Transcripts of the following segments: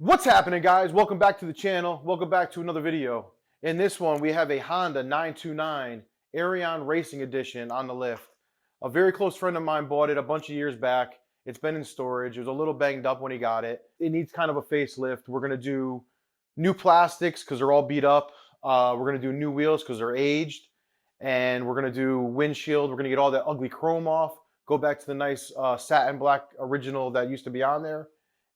What's happening, guys? Welcome back to the channel. Welcome back to another video. In this one, we have a Honda 929 Teardown Racing Edition on the lift. A very close friend of mine bought it a bunch of years back. It's been in storage. It was a little banged up when he got it. It needs kind of a facelift. We're going to do new plastics because they're all beat up. We're going to do new wheels because they're aged. And we're going to do windshield. We're going to get all that ugly chrome off. Go back to the nice satin black original that used to be on there.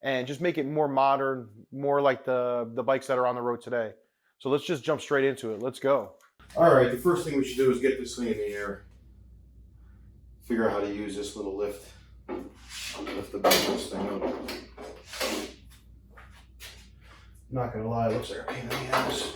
And just make it more modern, more like the bikes that are on the road today. So let's just jump straight into it. Let's go. All right, the first thing we should do is get this thing in the air. Figure out how to use this little lift. Lift the back of this thing up. Not gonna lie, it looks like a pain in the ass.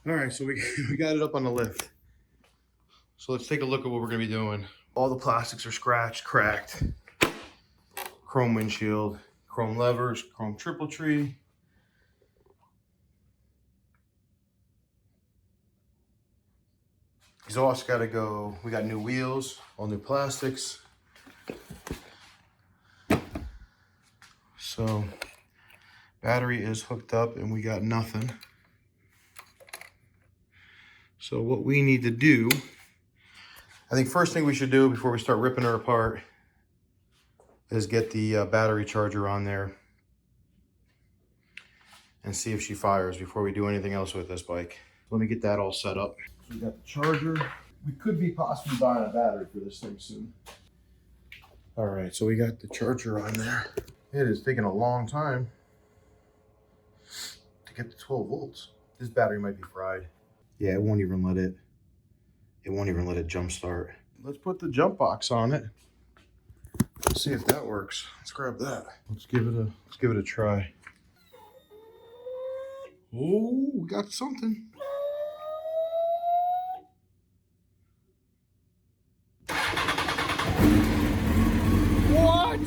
All right, so we got it up on the lift. So let's take a look at what we're gonna be doing. All the plastics are scratched, cracked. Chrome windshield, chrome levers, chrome triple tree. Exhaust gotta go. We got new wheels, all new plastics. So battery is hooked up and we got nothing. So what we need to do, I think first thing we should do before we start ripping her apart is get the battery charger on there and see if she fires before we do anything else with this bike. Let me get that all set up. So we got the charger. We could be possibly buying a battery for this thing soon. All right, so we got the charger on there. It is taking a long time to get the 12 volts. This battery might be fried. Yeah, it won't even let it jump start. Let's put the jump box on it. Let's see if that works. Let's grab that. Let's give it a try. Oh, we got something. What?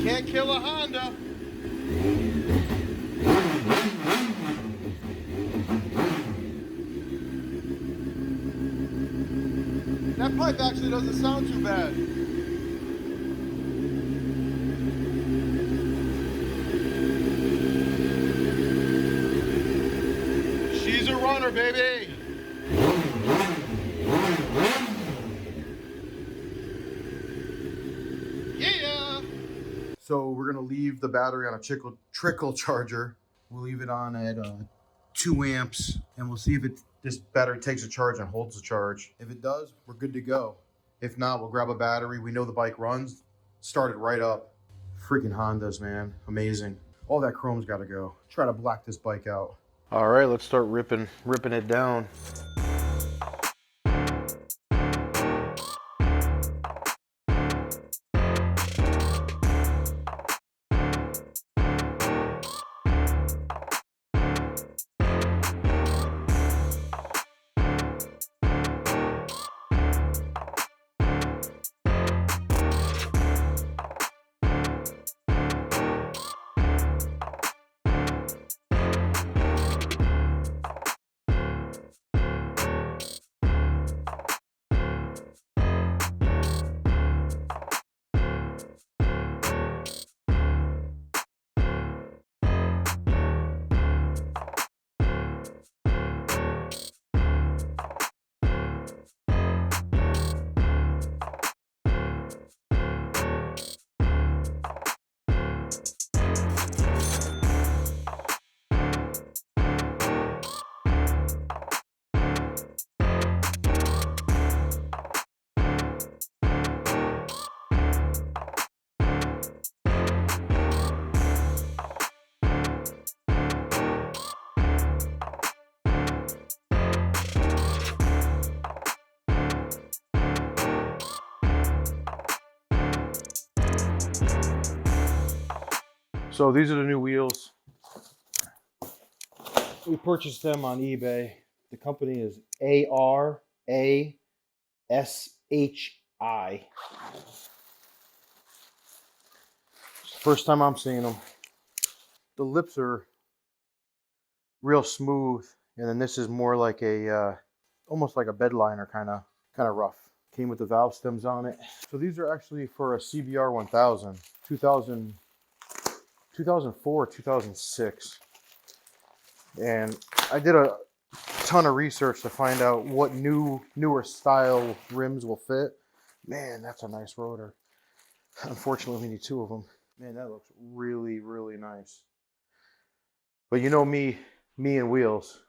Can't kill a Honda. That pipe actually doesn't sound too bad. She's a runner, baby. So we're gonna leave the battery on a trickle charger. We'll leave it on at 2 amps and we'll see if this battery takes a charge and holds the charge. If it does, we're good to go. If not, we'll grab a battery. We know the bike runs, start it right up. Freaking Hondas, man, amazing. All that chrome's gotta go. Try to black this bike out. All right, let's start ripping it down. So these are the new wheels. We purchased them on eBay. The company is ARASHI. First time I'm seeing them. The lips are real smooth, and then this is more like a almost like a bed liner, kind of rough. Came with the valve stems on it. So these are actually for a CBR 1000, 2004, 2006. And I did a ton of research to find out what newer style rims will fit. Man, that's a nice rotor. Unfortunately, we need two of them. Man, that looks really, really nice. But you know me and wheels.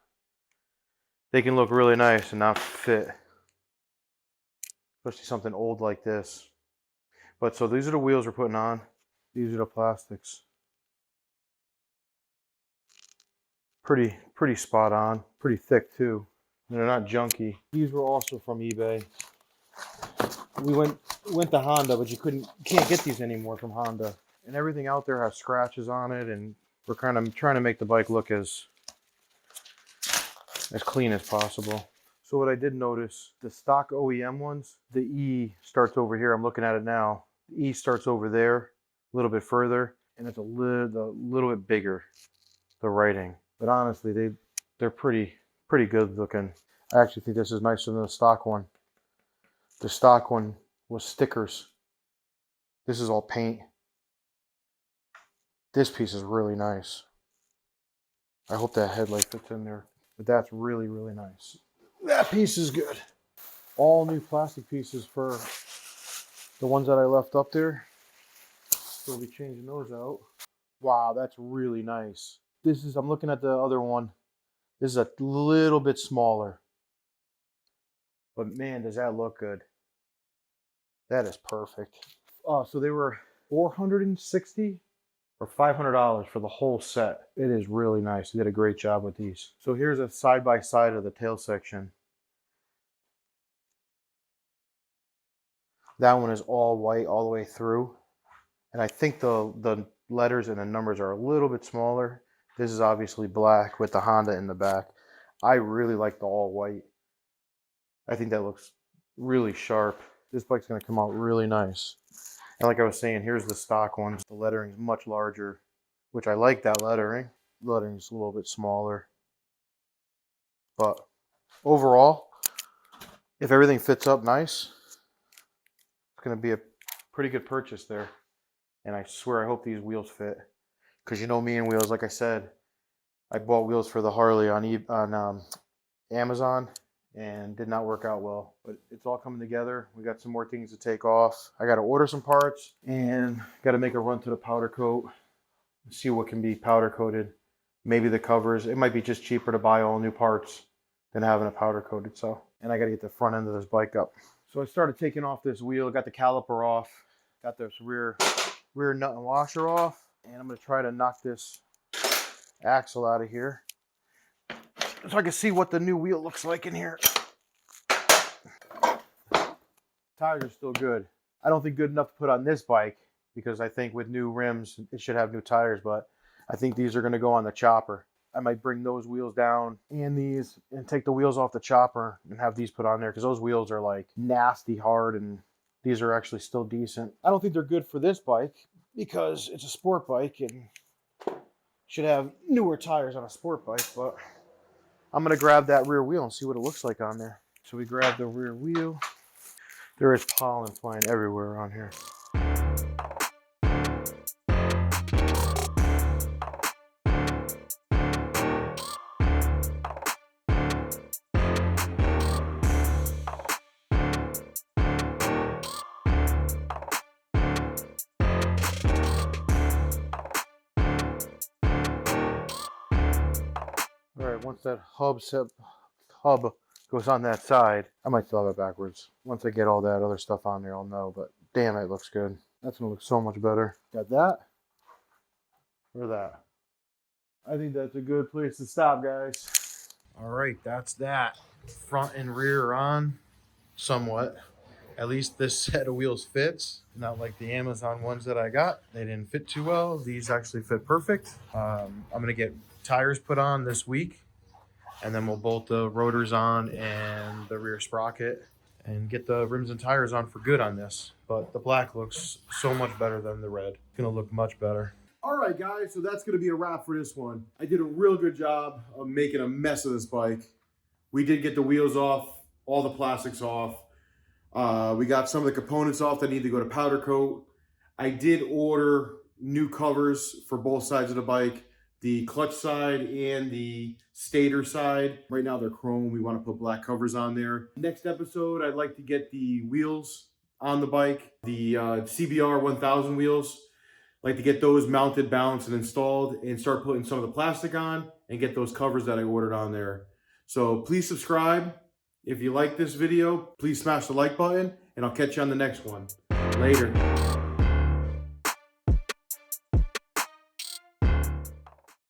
They can look really nice and not fit. Especially something old like this. But so these are the wheels we're putting on. These are the plastics. Pretty spot on. Pretty thick too. And they're not junky. These were also from eBay. We went to Honda, but you can't get these anymore from Honda. And everything out there has scratches on it, and we're kind of trying to make the bike look as clean as possible. So what I did notice, the stock OEM ones, the E starts over here. I'm looking at it now. The E starts over there, a little bit further, and it's a little bit bigger, the writing. But honestly, they're pretty good looking. I actually think this is nicer than the stock one. The stock one was stickers. This is all paint. This piece is really nice. I hope that headlight fits in there. But that's really, really nice. That piece is good. All new plastic pieces for the ones that I left up there. So we'll be changing those out. Wow, that's really nice. I'm looking at the other one. This is a little bit smaller. But man, does that look good. That is perfect. So they were $460 or $500 for the whole set. It is really nice. They did a great job with these. So here's a side-by-side of the tail section. That one is all white all the way through. And I think the letters and the numbers are a little bit smaller. This is obviously black with the Honda in the back. I really like the all white. I think that looks really sharp. This bike's gonna come out really nice. And like I was saying, here's the stock ones. The lettering is much larger, which I like that lettering. The lettering is a little bit smaller. But overall, if everything fits up nice, it's gonna be a pretty good purchase there. And I swear, I hope these wheels fit. Because you know me and wheels, like I said, I bought wheels for the Harley on Amazon and did not work out well. But it's all coming together. We got some more things to take off. I got to order some parts and got to make a run to the powder coat. See what can be powder coated. Maybe the covers. It might be just cheaper to buy all new parts than having a powder coated. So, and I got to get the front end of this bike up. So I started taking off this wheel. Got the caliper off. Got this rear nut and washer off. And I'm going to try to knock this axle out of here so I can see what the new wheel looks like in here. Tires are still good. I don't think good enough to put on this bike because I think with new rims, it should have new tires, but I think these are going to go on the chopper. I might bring those wheels down and these and take the wheels off the chopper and have these put on there because those wheels are like nasty hard and these are actually still decent. I don't think they're good for this bike because it's a sport bike and should have newer tires on a sport bike, but I'm going to grab that rear wheel and see what it looks like on there. So we grab the rear wheel. There is pollen flying everywhere on here. All right, once that hub goes on that side, I might still have it backwards. Once I get all that other stuff on there, I'll know, but damn, it looks good. That's gonna look so much better. Got that or that. I think that's a good place to stop, guys. All right, that's that. Front and rear are on somewhat. At least this set of wheels fits. Not like the Amazon ones that I got. They didn't fit too well. These actually fit perfect. I'm gonna get tires put on this week. And then we'll bolt the rotors on and the rear sprocket and get the rims and tires on for good on this. But the black looks so much better than the red. It's gonna look much better. All right, guys, so that's gonna be a wrap for this one. I did a real good job of making a mess of this bike. We did get the wheels off, all the plastics off. We got some of the components off that need to go to powder coat. I did order new covers for both sides of the bike, the clutch side and the stator side. Right now they're chrome. We want to put black covers on there. Next episode, I'd like to get the wheels on the bike, the CBR 1000 wheels. I'd like to get those mounted, balanced, and installed and start putting some of the plastic on and get those covers that I ordered on there. So please subscribe. If you like this video, please smash the like button and I'll catch you on the next one. Later.